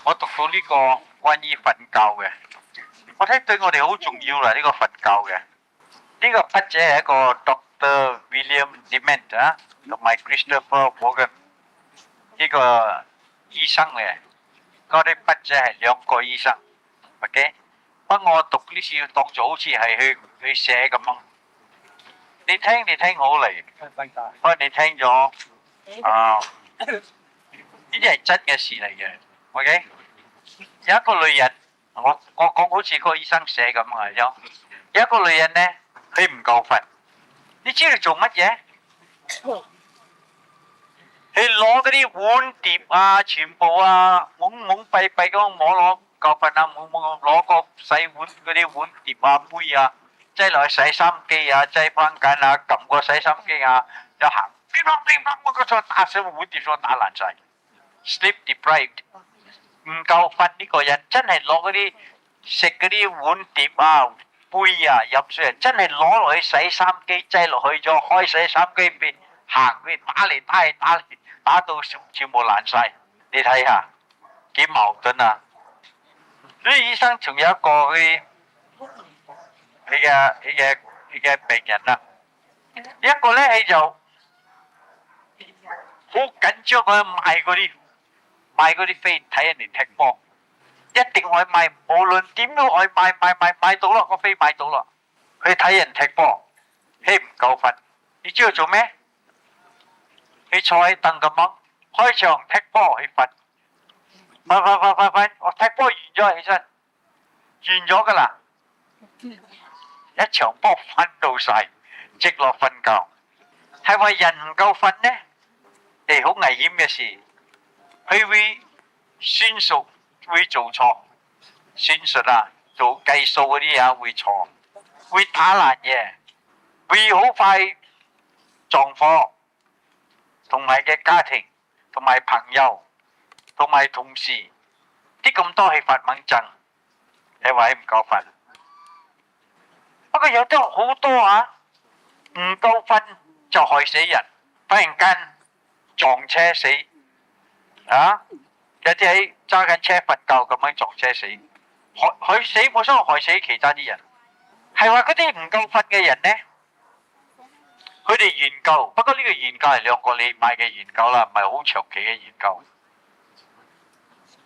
我讀到呢個關於瞓覺嘅，我睇對我哋好重要啦。呢個瞓覺嘅，呢個筆者係一個 Dr. William Dement 啊，同埋 Christopher Morgan 呢個醫生嘅。嗰啲筆者係兩個醫生，OK。不過我讀呢次要當做好似係去寫咁樣。你聽好嚟，不過你聽咗啊，呢啲係真嘅事嚟嘅，OK。有一個女人，我講好似個醫生寫咁啊，有一個女人呢，佢唔夠瞓，你知佢做乜嘢？佢攞嗰啲碗碟啊，全部啊，懵懵閉閉咁摸攞夠瞓啊，冇攞個洗碗嗰啲碗碟啊杯啊，擠落去洗衫機啊，擠翻緊啊，撳個洗衫機啊，就行，乒乓乒乓，我個錯打死個碗碟所打爛晒 ，sleep deprived。唔夠瞓呢個人真係攞嗰啲食嗰啲碗碟啊杯啊入水，真係攞落去洗衫機擠落去咗，開洗衫機邊行佢打嚟打去打嚟打到全部爛晒，你睇下幾矛盾啊！呢醫生仲有一個佢嘅病人啊，一個咧佢就好緊張佢買嗰啲飛睇人哋踢波，一定愛買，無論點都愛買到啦，個飛買到啦。去睇人踢波，佢唔夠瞓，你知道做咩？佢坐喺凳咁樣，開場踢波去瞓，瞓，我踢波完咗起身，完咗噶啦，一場波瞓到晒，直落瞓覺，係話人唔夠瞓呢，係好危險嘅事。佢會算數會做錯，算術啊，做計數嗰啲啊會錯，會打爛嘢，會好快撞火，同埋嘅家庭，同埋朋友，同埋同事，啲咁多係發猛症，你話唔夠瞓。不過有啲好多啊，唔夠瞓就害死人，忽然間撞車死。啊！有啲喺揸緊車瞓覺咁樣撞車死，害死冇所謂，害死其他啲人。係話嗰啲唔夠瞓嘅人呢，佢哋研究，不過呢個研究係兩個禮拜嘅研究啦，唔係好長期嘅研究。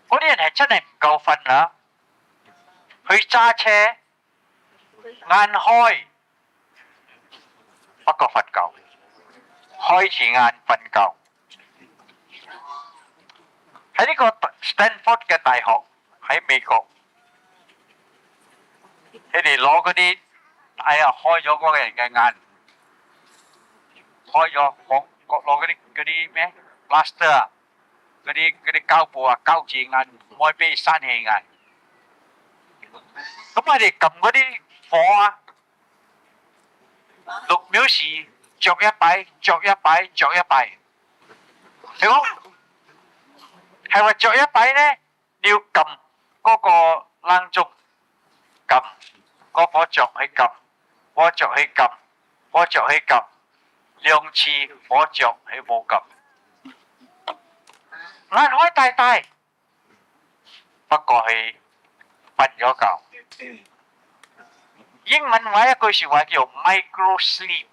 嗰啲人係真係唔夠瞓啊！佢揸車晏開，不過瞓覺，開始晏瞓覺。喺呢個 Stanford 嘅大學喺美國，佢哋攞嗰啲，開咗嗰個人嘅眼，開咗攞嗰啲咩 plaster 啊，嗰啲膠布啊，膠住眼，唔可以俾佢閂氣眼。咁我哋撳嗰啲火啊，6秒時着一擺，着一擺，着一擺，你講？係話着一擺呢，你要撳嗰個冷鐘，撳個火着去撳，火着去撳，火着去撳，2次火着去冇撳，眼開大大，不過係瞓咗覺。英文話一句說話叫 micro sleep，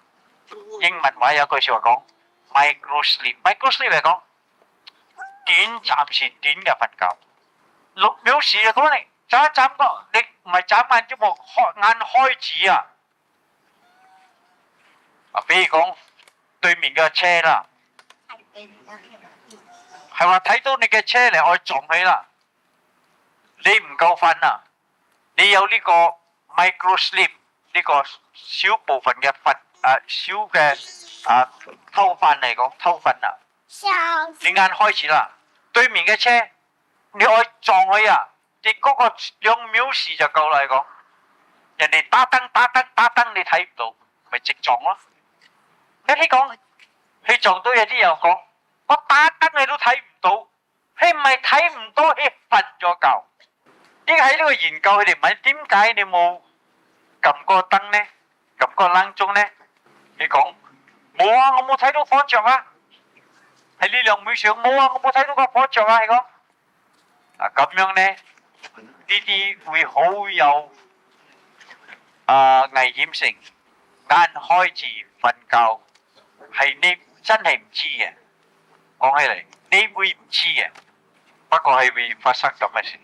英文話有句說話講 micro sleep，micro sleep 係講短暫時短嘅瞓覺，6秒時就講你眨一眨個，你唔係眨眼啫喎，眼開始啊！比如講對面嘅車啦，係話睇到你嘅車嚟，我撞起啦，你唔夠瞓啊！你有呢個 micro sleep 呢個小部分嘅瞓小嘅偷瞓嚟講偷瞓啊！你眼開始啦，對面嘅車你愛撞佢啊！你嗰個2秒時就夠啦，你講人哋打燈你睇唔到，咪直撞咯。你講佢撞到有啲又講，我打燈你都睇唔到，佢唔係睇唔到，佢瞓咗覺。呢個喺呢個研究，佢哋問點解你冇撳個燈呢？撳個冷鐘呢？你講冇啊，我冇睇到火着啊！喺呢2秒上冇啊，我冇睇到個火着啊！你講啊咁樣咧，呢啲會好有危險性。眼開住瞓覺係你真係唔知嘅，講起嚟你會唔知嘅，不過係會發生咁嘅事。